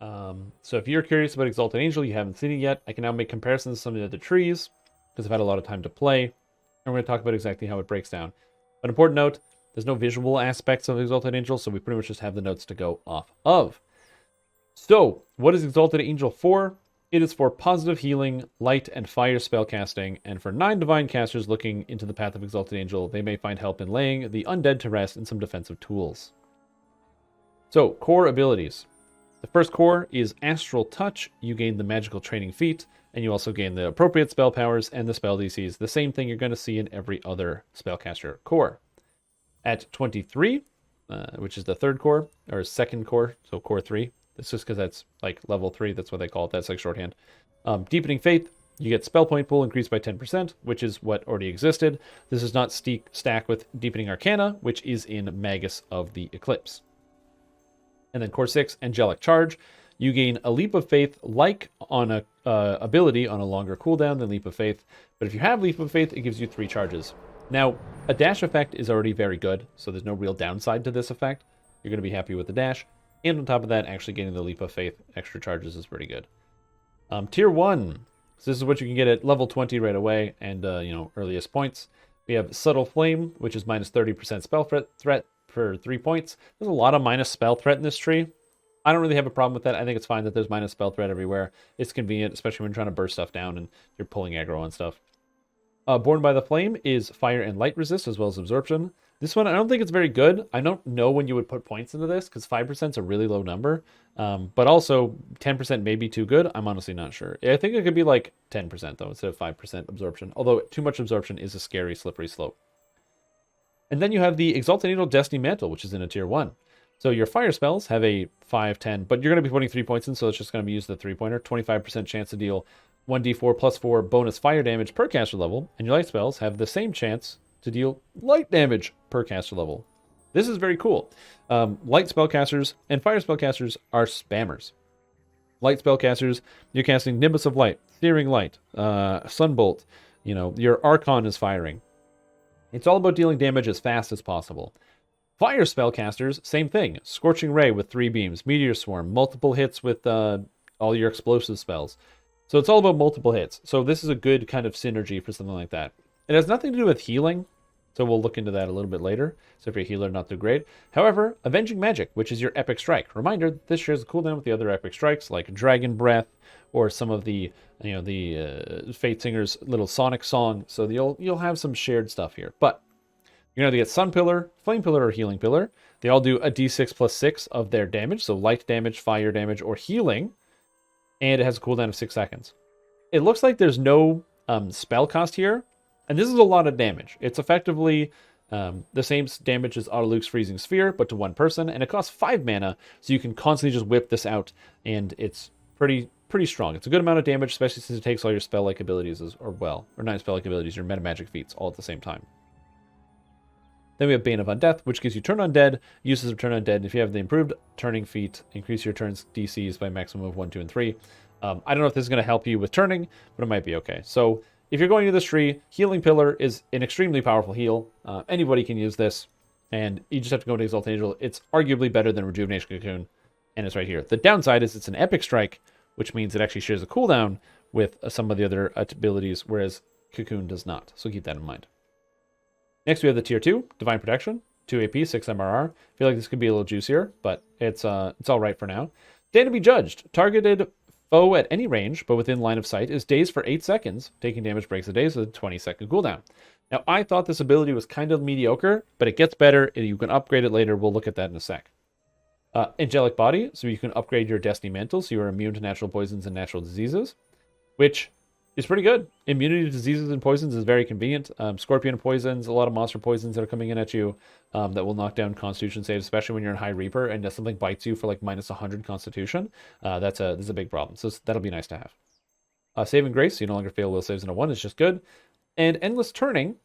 So if you're curious about Exalted Angel, you haven't seen it yet, I can now make comparisons to some of the other trees, because I've had a lot of time to play. And we're going to talk about exactly how it breaks down. But important note, there's no visual aspects of Exalted Angel, so we pretty much just have the notes to go off of. So, what is Exalted Angel for? It is for positive healing, light, and fire spellcasting, and for 9 divine casters looking into the path of Exalted Angel, they may find help in laying the undead to rest and some defensive tools. So, core abilities. The first core is Astral Touch. You gain the magical training feat, and you also gain the appropriate spell powers and the spell DCs, the same thing you're going to see in every other spellcaster core. At 23, which is the third core, or second core, so core 3. It's just because that's like level 3, that's what they call it, that's like shorthand. Deepening Faith, you get spell point pool increased by 10%, which is what already existed. This is not stack with Deepening Arcana, which is in Magus of the Eclipse. And then core 6, Angelic Charge. You gain a Leap of Faith like on a ability on a longer cooldown than Leap of Faith. But if you have Leap of Faith, it gives you 3 charges. Now, a dash effect is already very good, so there's no real downside to this effect. You're going to be happy with the dash. And on top of that, actually getting the Leap of Faith extra charges is pretty good. Tier 1. So this is what you can get at level 20 right away and, earliest points. We have Subtle Flame, which is minus 30% spell threat for 3 points. There's a lot of minus spell threat in this tree. I don't really have a problem with that. I think it's fine that there's minus spell threat everywhere. It's convenient, especially when you're trying to burst stuff down and you're pulling aggro on stuff. Born by the Flame is fire and light resist as well as absorption. This one, I don't think it's very good. I don't know when you would put points into this because 5% is a really low number. But also 10% may be too good. I'm honestly not sure. I think it could be like 10% though instead of 5% absorption. Although too much absorption is a scary slippery slope. And then you have the Exalted Angel Destiny Mantle, which is in a tier 1. So your fire spells have a 5, 10, but you're going to be putting 3 points in, so it's just going to be used the 3-pointer. 25% chance to deal 1d4 plus 4 bonus fire damage per caster level, and your light spells have the same chance to deal light damage per caster level. This is very cool. Light spellcasters and fire spellcasters are spammers. Light spellcasters, you're casting Nimbus of Light, Searing Light, Sunbolt, your Archon is firing. It's all about dealing damage as fast as possible. Fire spellcasters, same thing. Scorching Ray with 3 beams, Meteor Swarm, multiple hits with all your explosive spells. So it's all about multiple hits. So this is a good kind of synergy for something like that. It has nothing to do with healing, so we'll look into that a little bit later. So if you're a healer, not so great. However, Avenging Magic, which is your Epic Strike. Reminder, this shares a cooldown with the other Epic Strikes, like Dragon Breath, or some of the, Fate Singer's little Sonic song. So you'll have some shared stuff here. But you're going to get Sun Pillar, Flame Pillar, or Healing Pillar. They all do a d6 plus 6 of their damage, so light damage, fire damage, or healing. And it has a cooldown of 6 seconds. It looks like there's no spell cost here, and this is a lot of damage. It's effectively the same damage as Autoluke's Freezing Sphere, but to one person, and it costs 5 mana, so you can constantly just whip this out, and it's pretty strong. It's a good amount of damage, especially since it takes all your spell-like abilities or not spell-like abilities, your metamagic feats all at the same time. Then we have Bane of Undeath, which gives you Turn Undead, uses of Turn Undead. If you have the improved turning feat, increase your turns DCs by a maximum of 1, 2, and 3. I don't know if this is going to help you with turning, but it might be okay. So if you're going to this tree, Healing Pillar is an extremely powerful heal. Anybody can use this, and you just have to go to Exalted Angel. It's arguably better than Rejuvenation Cocoon, and it's right here. The downside is it's an Epic Strike, which means it actually shares a cooldown with some of the other abilities, whereas Cocoon does not. So keep that in mind. Next, we have the Tier 2, Divine Protection, 2 AP, 6 MRR. I feel like this could be a little juicier, but it's all right for now. Stand to be Judged. Targeted foe at any range, but within line of sight, is dazed for 8 seconds. Taking damage breaks the daze with a 20-second cooldown. Now, I thought this ability was kind of mediocre, but it gets better. You can upgrade it later. We'll look at that in a sec. Angelic Body, so you can upgrade your Destiny Mantle, so you are immune to natural poisons and natural diseases, which is pretty good. Immunity to diseases and poisons is very convenient. Scorpion poisons, a lot of monster poisons that are coming in at you that will knock down Constitution saves, especially when you're in High Reaper and something bites you for like minus 100 Constitution. This is a big problem, so that'll be nice to have. Saving Grace, so you no longer fail will saves in a 1, is just good. And Endless Turning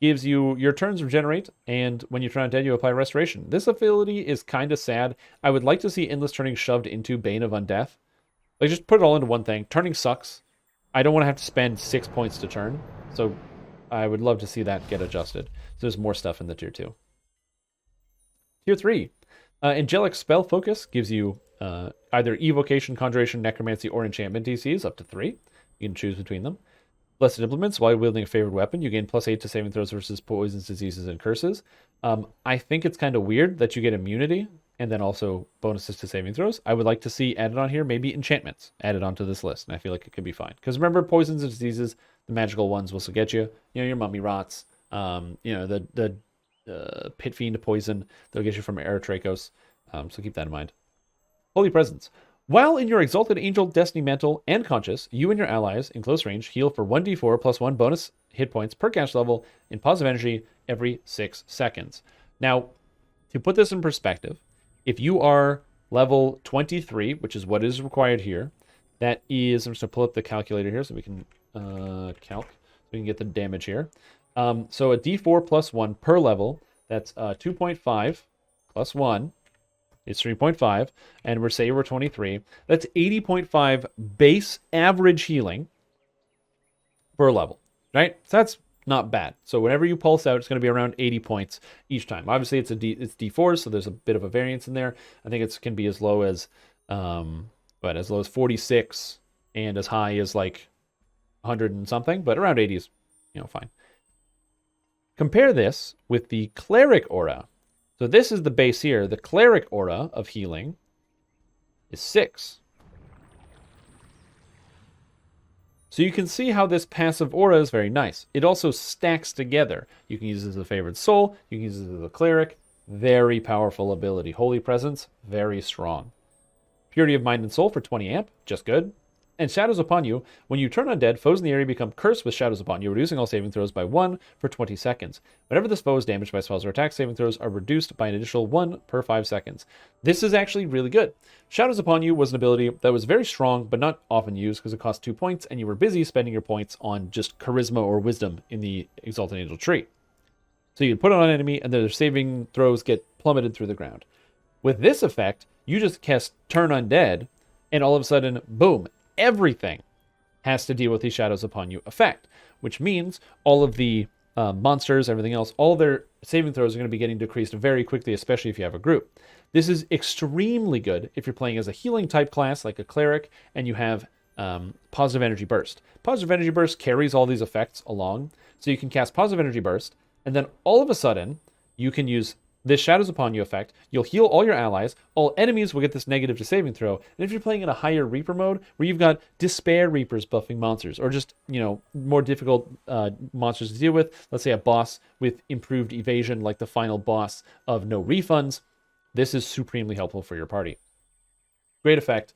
gives you your turns regenerate, and when you turn undead, you apply Restoration. This ability is kind of sad. I would like to see Endless Turning shoved into Bane of Undeath. Like, just put it all into one thing. Turning sucks. I don't want to have to spend 6 points to turn, so I would love to see that get adjusted. So there's more stuff in the Tier 2. Tier 3. Angelic Spell Focus gives you either Evocation, Conjuration, Necromancy, or Enchantment DCs, up to 3. You can choose between them. Blessed Implements, while wielding a favored weapon, you gain +8 to saving throws versus poisons, diseases, and curses. I think it's kind of weird that you get immunity and then also bonuses to saving throws. I would like to see added on here, maybe enchantments added onto this list, and I feel like it could be fine. Because remember, poisons and diseases, the magical ones will still get you. You know, your mummy rots, the pit fiend poison, they'll get you from Eretrachos. So keep that in mind. Holy Presence. While in your Exalted Angel, Destiny Mantle, and Conscious, you and your allies in close range heal for 1d4 plus 1 bonus hit points per cast level in positive energy every 6 seconds. Now, to put this in perspective, if you are level 23, which is what is required here, that is, I'm just going to pull up the calculator here so we can so we can get the damage here. So a d4 plus 1 per level, that's 2.5 plus 1. It's 3.5, and we're 23. That's 80.5 base average healing per level, right? So that's not bad. So whenever you pulse out, it's going to be around 80 points each time. Obviously, it's D4, so there's a bit of a variance in there. I think it can be as low as, as low as 46 and as high as like 100 and something, but around 80 is, fine. Compare this with the Cleric Aura. So this is the base here. The Cleric Aura of healing is 6. So you can see how this passive aura is very nice. It also stacks together. You can use it as a favored soul. You can use it as a cleric. Very powerful ability. Holy Presence, very strong. Purity of Mind and Soul for 20 amp, just good. And Shadows Upon You. When you turn undead, foes in the area become cursed with Shadows Upon You, reducing all saving throws by 1 for 20 seconds. Whenever this foe is damaged by spells or attacks, saving throws are reduced by an additional 1 per 5 seconds. This is actually really good. Shadows Upon You was an ability that was very strong, but not often used because it cost 2 points, and you were busy spending your points on just Charisma or Wisdom in the Exalted Angel tree. So you put it on an enemy, and their saving throws get plummeted through the ground. With this effect, you just cast Turn Undead, and all of a sudden, boom, everything has to deal with the Shadows Upon You effect, which means all of the monsters, everything else, all their saving throws are going to be getting decreased very quickly, especially if you have a group. This is extremely good if you're playing as a healing type class like a cleric and you have Positive Energy Burst. Positive Energy Burst carries all these effects along, so you can cast Positive Energy Burst, and then all of a sudden you can use this Shadows Upon You effect. You'll heal all your allies. All enemies will get this negative to saving throw. And if you're playing in a higher Reaper mode, where you've got Despair Reapers buffing monsters, or just, more difficult monsters to deal with, let's say a boss with improved evasion, like the final boss of No Refunds, this is supremely helpful for your party. Great effect.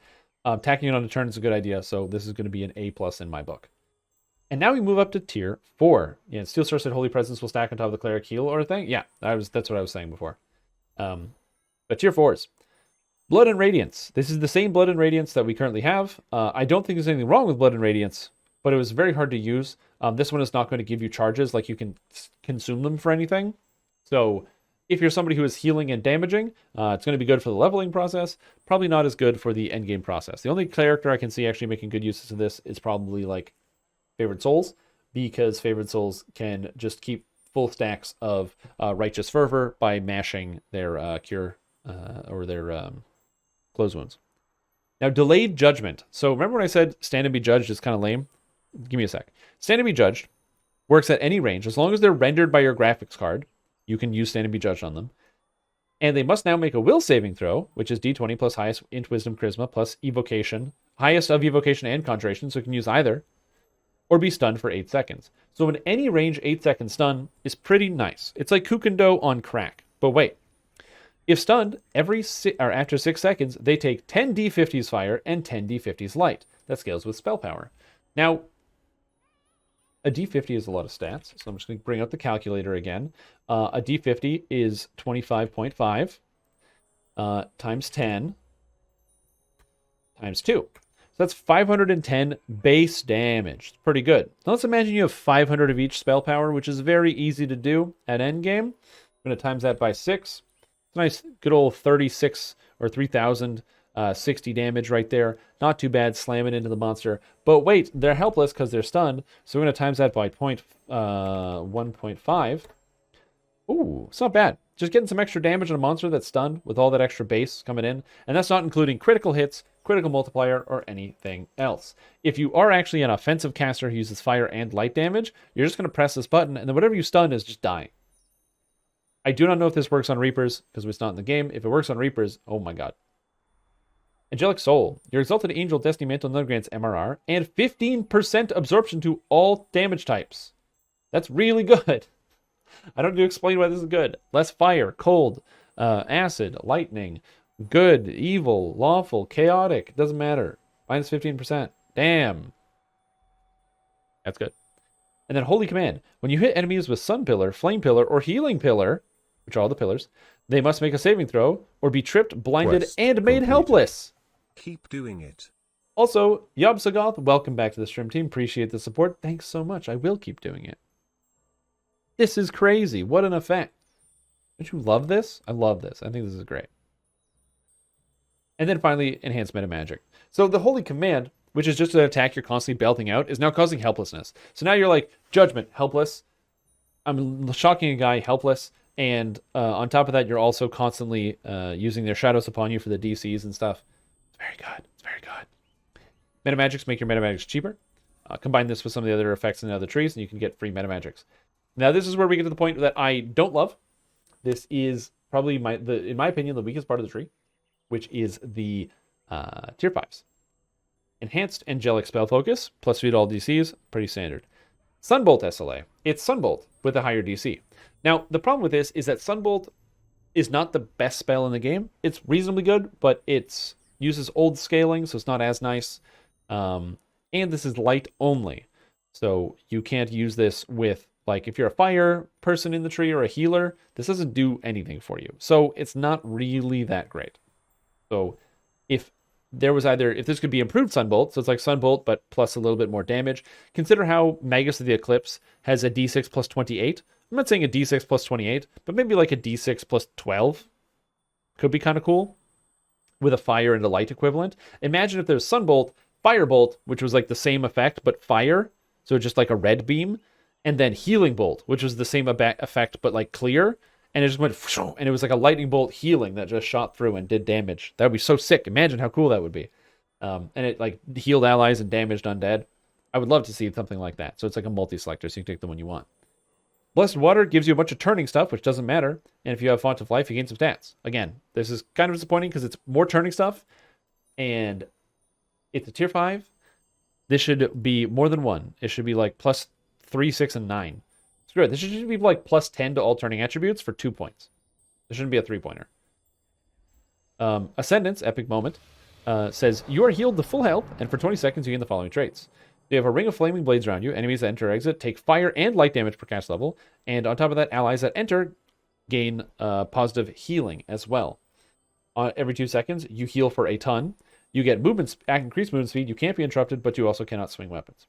Tacking it on a turn is a good idea, so this is going to be an A+ in my book. And now we move up to tier 4. Yeah, Steel Sourced Holy Presence will stack on top of the Cleric Heal or thing. Yeah, that's what I was saying before. But tier 4s. Blood and Radiance. This is the same Blood and Radiance that we currently have. I don't think there's anything wrong with Blood and Radiance, but it was very hard to use. This one is not going to give you charges, like you can consume them for anything. So if you're somebody who is healing and damaging, it's going to be good for the leveling process. Probably not as good for the endgame process. The only character I can see actually making good uses of this is probably like Favored Souls, because Favored Souls can just keep full stacks of Righteous Fervor by mashing their cure or their close wounds. Now, Delayed Judgment. So remember when I said Stand and Be Judged is kind of lame? Give me a sec. Stand and Be Judged works at any range. As long as they're rendered by your graphics card, you can use Stand and Be Judged on them. And they must now make a will saving throw, which is D20 plus highest int wisdom charisma plus evocation. Highest of evocation and conjuration, so you can use either. Or be stunned for 8 seconds. So in any range, 8-second stun is pretty nice. It's like Kukendo on crack. But wait. If stunned, after 6 seconds, they take 10 D50s fire and 10 D50s light. That scales with spell power. Now, a D50 is a lot of stats, so I'm just going to bring up the calculator again. A D50 is 25.5 times 10 times 2. So that's 510 base damage. It's pretty good. Now let's imagine you have 500 of each spell power, which is very easy to do at endgame. I'm going to times that by 6. It's a nice, good old 36 or 3,060 damage right there. Not too bad, slamming into the monster. But wait, they're helpless because they're stunned. So we're going to times that by 1.5. Ooh, it's not bad. just getting some extra damage on a monster that's stunned with all that extra base coming in. And that's not including critical hits, critical multiplier, or anything else. If you are actually an offensive caster who uses fire and light damage, you're just going to press this button, and then whatever you stun is just dying. I do not know if this works on Reapers, because it's not in the game. If it works on Reapers, oh my god. Angelic Soul. Your Exalted Angel Destiny Mantle now grants MRR and 15% absorption to all damage types. That's really good. I don't need to explain why this is good. Less fire, cold, acid, lightning, good, evil, lawful, chaotic. Doesn't matter. Minus 15%. Damn. That's good. And then Holy Command. When you hit enemies with Sun Pillar, Flame Pillar, or Healing Pillar, which are all the pillars, they must make a saving throw or be tripped, blinded, and made helpless. Keep doing it. Also, Yob Sagoth, welcome back to the stream team. Appreciate the support. Thanks so much. I will keep doing it. This is crazy. What an effect. Don't you love this? I love this. I think this is great. And then finally, Enhanced Metamagic. So the Holy Command, which is just an attack you're constantly belting out, is now causing helplessness. So now you're like, Judgment, helpless. I'm shocking a guy, helpless. And on top of that, you're also constantly using their shadows upon you for the DCs and stuff. It's very good. It's very good. Metamagics make your Metamagics cheaper. Combine this with some of the other effects in the other trees, and you can get free Metamagics. Now, this is where we get to the point that I don't love. This is probably, in my opinion, the weakest part of the tree, which is the tier 5s. Enhanced Angelic Spell Focus, plus speed all DCs, pretty standard. Sunbolt SLA. It's Sunbolt with a higher DC. Now, the problem with this is that Sunbolt is not the best spell in the game. It's reasonably good, but it uses old scaling, so it's not as nice. And this is light only. So you can't use this with, like, if you're a fire person in the tree or a healer, this doesn't do anything for you. So it's not really that great. So if this could be improved Sunbolt, so it's like Sunbolt, but plus a little bit more damage. Consider how Magus of the Eclipse has a D6 plus 28. I'm not saying a D6 plus 28, but maybe like a D6 plus 12. Could be kind of cool. With a fire and a light equivalent. Imagine if there's Sunbolt, Firebolt, which was like the same effect, but fire. So just like a red beam. And then Healing Bolt, which was the same effect, but like clear. And it just went, and it was like a lightning bolt healing that just shot through and did damage. That would be so sick. Imagine how cool that would be. And it like healed allies and damaged undead. I would love to see something like that. So it's like a multi-selector, so you can take the one you want. Blessed Water gives you a bunch of turning stuff, which doesn't matter. And if you have Font of Life, you gain some stats. Again, this is kind of disappointing because it's more turning stuff. And it's a tier 5. This should be more than 1. It should be like plus 3, 6, and 9. Screw it. This should be like plus 10 to all turning attributes for 2 points. This shouldn't be a 3-pointer. Ascendance, Epic Moment, says, you are healed to full health, and for 20 seconds you gain the following traits. You have a ring of flaming blades around you. Enemies that enter or exit take fire and light damage per cast level. And on top of that, allies that enter gain positive healing as well. Every 2 seconds, you heal for a ton. You get increased movement speed. You can't be interrupted, but you also cannot swing weapons.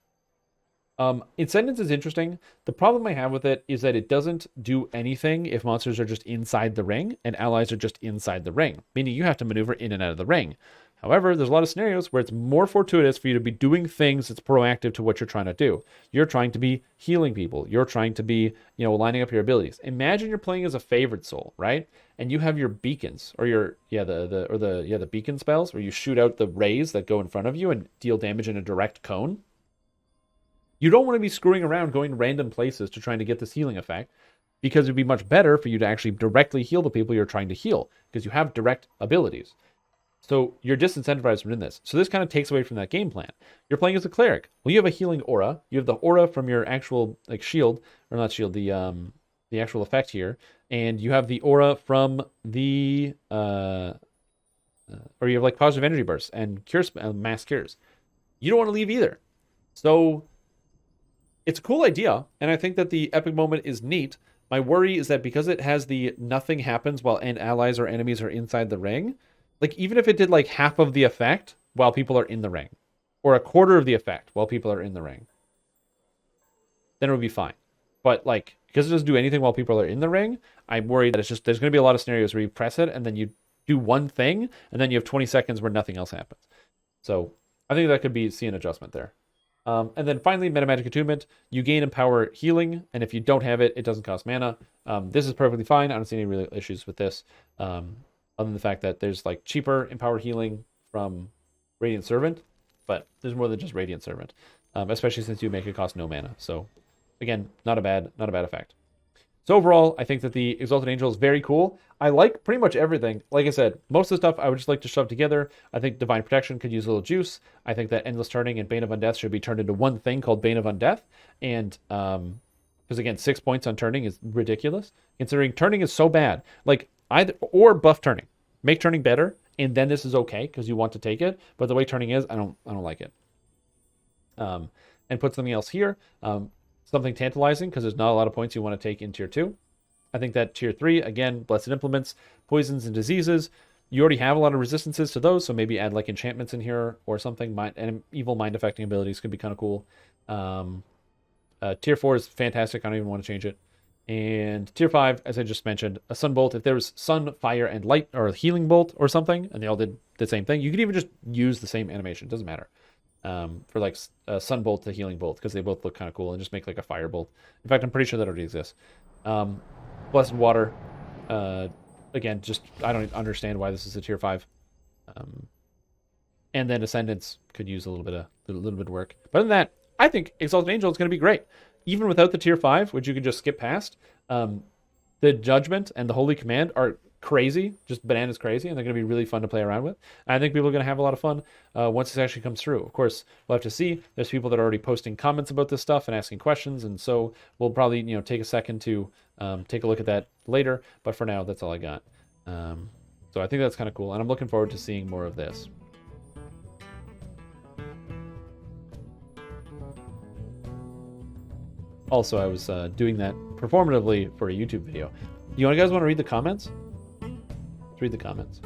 Ascendance is interesting. The problem I have with it is that it doesn't do anything if monsters are just inside the ring and allies are just inside the ring, meaning you have to maneuver in and out of the ring. However, there's a lot of scenarios where it's more fortuitous for you to be doing things that's proactive to what you're trying to do. You're trying to be healing people. You're trying to be, lining up your abilities. Imagine you're playing as a favored soul, right? And you have your beacons or the beacon spells where you shoot out the rays that go in front of you and deal damage in a direct cone. You don't want to be screwing around going random places to trying to get this healing effect, because it'd be much better for you to actually directly heal the people you're trying to heal, because you have direct abilities. So you're disincentivized from doing this. So this kind of takes away from that game plan. You're playing as a cleric. Well, you have a healing aura. You have the aura from your actual shield, or not shield, the actual effect here, and you have the aura from the or you have like positive energy bursts and cures, mass cures. You don't want to leave either. So it's a cool idea, and I think that the epic moment is neat. My worry is that because it has the nothing happens while allies or enemies are inside the ring, like even if it did like half of the effect while people are in the ring, or a quarter of the effect while people are in the ring, then it would be fine. But like, because it doesn't do anything while people are in the ring, I'm worried that there's going to be a lot of scenarios where you press it and then you do one thing and then you have 20 seconds where nothing else happens. So I think that could see an adjustment there. And then finally, Metamagic Attunement. You gain Empower Healing, and if you don't have it, it doesn't cost mana. This is perfectly fine. I don't see any real issues with this, other than the fact that there's like cheaper Empower Healing from Radiant Servant, but there's more than just Radiant Servant, especially since you make it cost no mana. So again, not a bad effect. So overall, I think that the Exalted Angel is very cool. I like pretty much everything. Like I said, most of the stuff I would just like to shove together. I think Divine Protection could use a little juice. I think that Endless Turning and Bane of Undeath should be turned into one thing called Bane of Undeath. And, because again, 6 points on turning is ridiculous. Considering turning is so bad. Like, either, or buff turning. Make turning better, and then this is okay, because you want to take it. But the way turning is, I don't like it. And put something else here. Something tantalizing, because there's not a lot of points you want to take in tier 2. I think that tier 3, again, Blessed Implements, Poisons and Diseases. You already have a lot of resistances to those, so maybe add like enchantments in here or something. And evil mind affecting abilities could be kind of cool. Tier 4 is fantastic. I don't even want to change it. And tier 5, as I just mentioned, a Sun Bolt. If there was Sun, Fire, and Light, or a Healing Bolt or something, and they all did the same thing, you could even just use the same animation. It doesn't matter. For like a Sun Bolt to Healing Bolt, because they both look kind of cool, and just make like a Fire Bolt. In fact, I'm pretty sure that already exists. Blessed Water, again, just I don't understand why this is a tier 5. And then Ascendance could use a little bit of work. But other than that, I think Exalted Angel is going to be great, even without the tier 5, which you can just skip past. The Judgment and the Holy Command are crazy, just bananas crazy, and they're going to be really fun to play around with. And I think people are going to have a lot of fun once this actually comes through. Of course, we'll have to see. There's people that are already posting comments about this stuff and asking questions, and so we'll probably take a second to take a look at that later. But for now, that's all I got. So I think that's kind of cool, and I'm looking forward to seeing more of this. Also, I was doing that performatively for a YouTube video. You guys want to read the comments? Let's read the comments.